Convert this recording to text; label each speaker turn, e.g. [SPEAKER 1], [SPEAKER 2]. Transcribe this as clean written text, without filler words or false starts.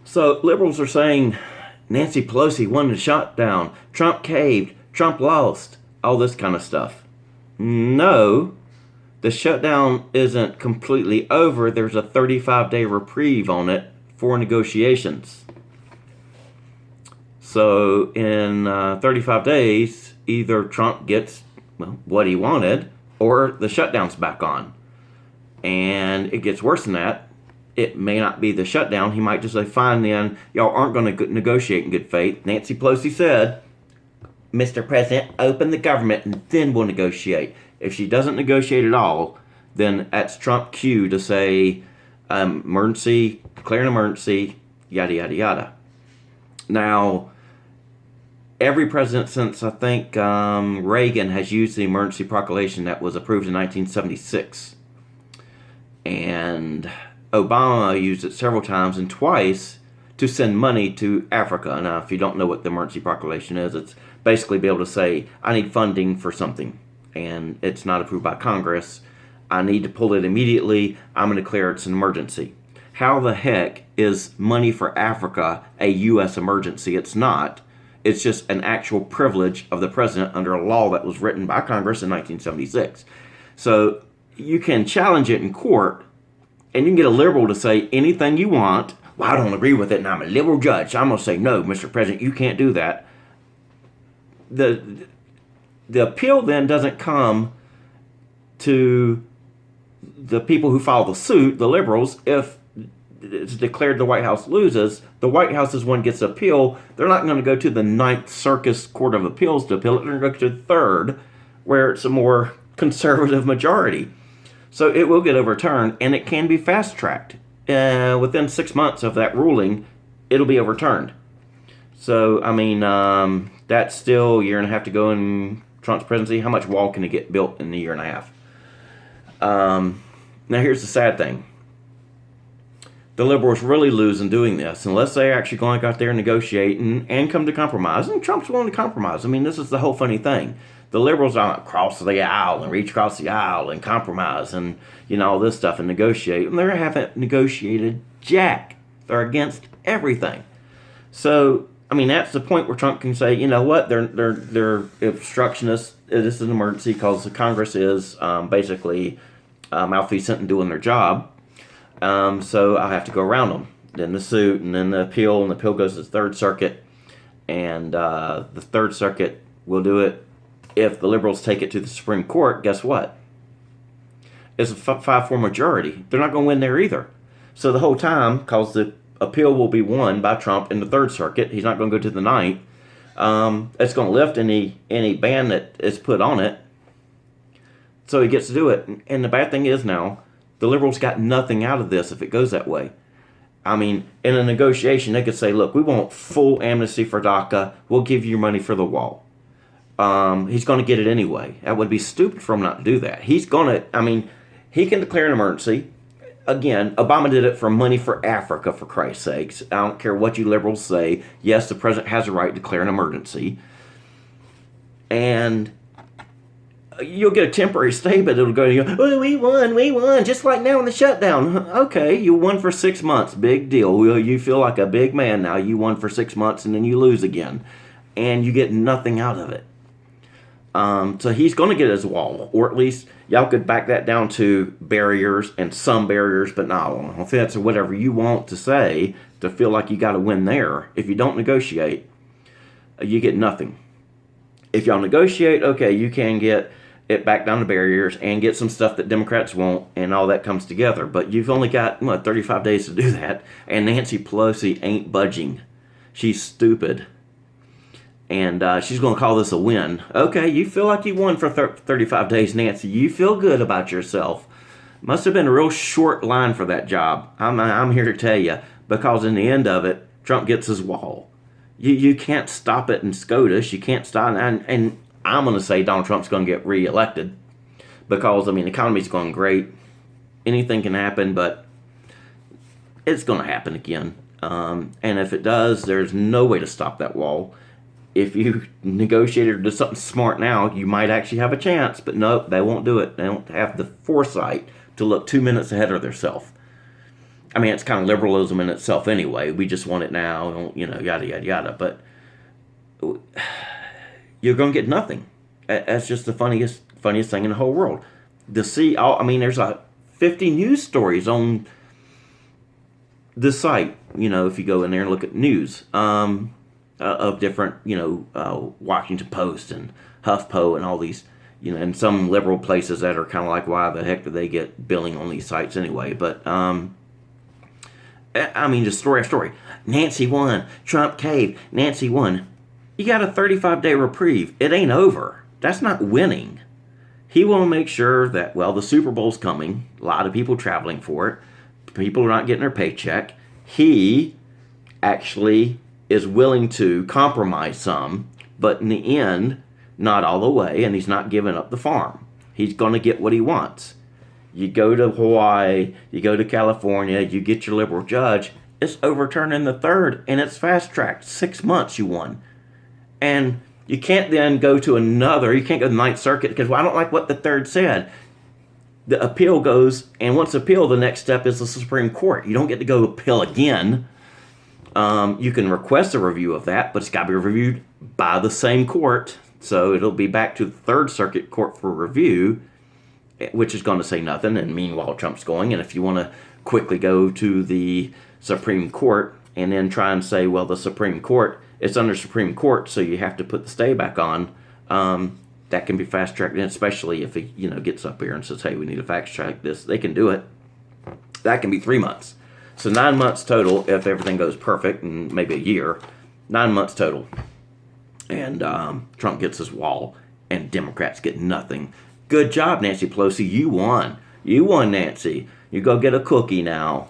[SPEAKER 1] So liberals are saying Nancy Pelosi won the shutdown, Trump caved, Trump lost, all this kind of stuff. No, the shutdown isn't completely over. There's a 35-day reprieve on it for negotiations. So in 35 days, either Trump gets what he wanted or the shutdown's back on. And it gets worse than that. It may not be the shutdown. He might just say, fine, then, y'all aren't going to negotiate in good faith. Nancy Pelosi said, Mr. President, open the government and then we'll negotiate. If she doesn't negotiate at all, then that's Trump cue to say, emergency, declare an emergency, yada, yada, yada. Now, every president since, I think, Reagan has used the emergency proclamation that was approved in 1976. And Obama used it several times, and twice to send money to Africa. Now, if you don't know what the emergency proclamation is, it's basically be able to say, I need funding for something, and it's not approved by Congress. I need to pull it immediately. I'm going to declare it's an emergency. How the heck is money for Africa a U.S. emergency? It's not. It's just an actual privilege of the president under a law that was written by Congress in 1976. So you can challenge it in court, and you can get a liberal to say anything you want. Well, I don't agree with it, and I'm a liberal judge. So I'm going to say, no, Mr. President, you can't do that. The appeal then doesn't come to the people who file the suit, the liberals. If it's declared the White House loses, the White House is one gets appeal. They're not going to go to the Ninth Circuit Court of Appeals to appeal it. They're going to go to the third, where it's a more conservative majority. So it will get overturned, and it can be fast-tracked. Within 6 months of that ruling, it'll be overturned. So, I mean, that's still a year and a half to go in Trump's presidency. How much wall can he get built in a year and a half? Now, here's the sad thing. The liberals really lose in doing this unless they actually go out there and negotiate and come to compromise. And Trump's willing to compromise. I mean, this is the whole funny thing. The liberals aren't cross the aisle and reach across the aisle and compromise and, all this stuff and negotiate. And they haven't negotiated jack. They're against everything. So, I mean, that's the point where Trump can say, you know what, they're obstructionists. This is an emergency because the Congress is basically malfeasant in doing their job. So I have to go around them. Then the suit, and then the appeal goes to the Third Circuit, and the Third Circuit will do it. If the liberals take it to the Supreme Court, guess what? It's a 5-4 majority. They're not going to win there either. So the whole time, because the appeal will be won by Trump in the Third Circuit, he's not going to go to the Ninth. It's going to lift any ban that is put on it. So he gets to do it. And the bad thing is now, the liberals got nothing out of this if it goes that way. I mean, in a negotiation, they could say, look, we want full amnesty for DACA. We'll give you money for the wall. He's going to get it anyway. That would be stupid for him not to do that. He can declare an emergency. Again, Obama did it for money for Africa, for Christ's sakes. I don't care what you liberals say. Yes, the president has a right to declare an emergency. And you'll get a temporary stay, but it'll go, oh, we won, just like now in the shutdown. Okay, you won for 6 months. Big deal. Well, you feel like a big man now. You won for 6 months, and then you lose again. And you get nothing out of it. So he's going to get his wall, or at least y'all could back that down to barriers and some barriers, but not on offense or whatever you want to say to feel like you got to win there. If you don't negotiate, you get nothing. If y'all negotiate, okay, you can get it back down to barriers and get some stuff that Democrats won't, and all that comes together. But you've only got 35 days to do that, and Nancy Pelosi ain't budging. She's stupid. And she's going to call this a win. Okay, you feel like you won for 35 days, Nancy. You feel good about yourself. Must have been a real short line for that job. I'm here to tell you. Because in the end of it, Trump gets his wall. You can't stop it in SCOTUS. You can't stop. And I'm going to say Donald Trump's going to get reelected. Because, the economy's going great. Anything can happen, but it's going to happen again. And if it does, there's no way to stop that wall. If you negotiate or do something smart now, you might actually have a chance. But nope, they won't do it. They don't have the foresight to look 2 minutes ahead of themselves. I mean, it's kind of liberalism in itself anyway. We just want it now, yada, yada, yada. But you're going to get nothing. That's just the funniest thing in the whole world. There's 50 news stories on this site, if you go in there and look at news of different, Washington Post and HuffPo and all these, and some liberal places that are kind of like, why the heck do they get billing on these sites anyway? But, just story after story. Nancy won. Trump caved. Nancy won. You got a 35-day reprieve. It ain't over. That's not winning. He will make sure that, the Super Bowl's coming. A lot of people traveling for it. People are not getting their paycheck. He actually is willing to compromise some, but in the end, not all the way, and he's not giving up the farm. He's going to get what he wants. You go to Hawaii, you go to California, you get your liberal judge, it's overturned in the third, and it's fast-tracked. 6 months you won. And you can't then go to you can't go to the Ninth Circuit, because I don't like what the third said. The appeal goes, and once appeal, the next step is the Supreme Court. You don't get to go appeal again. You can request a review of that, but it's got to be reviewed by the same court. So it'll be back to the Third Circuit Court for review, which is going to say nothing. And meanwhile, Trump's going. And if you want to quickly go to the Supreme Court and then try and say, the Supreme Court, it's under Supreme Court, so you have to put the stay back on. That can be fast-tracked, especially if he, gets up here and says, hey, we need to fast-track this. They can do it. That can be 3 months. So 9 months total if everything goes perfect, and maybe a year. 9 months total. And Trump gets his wall, and Democrats get nothing. Good job, Nancy Pelosi. You won. You won, Nancy. You go get a cookie now.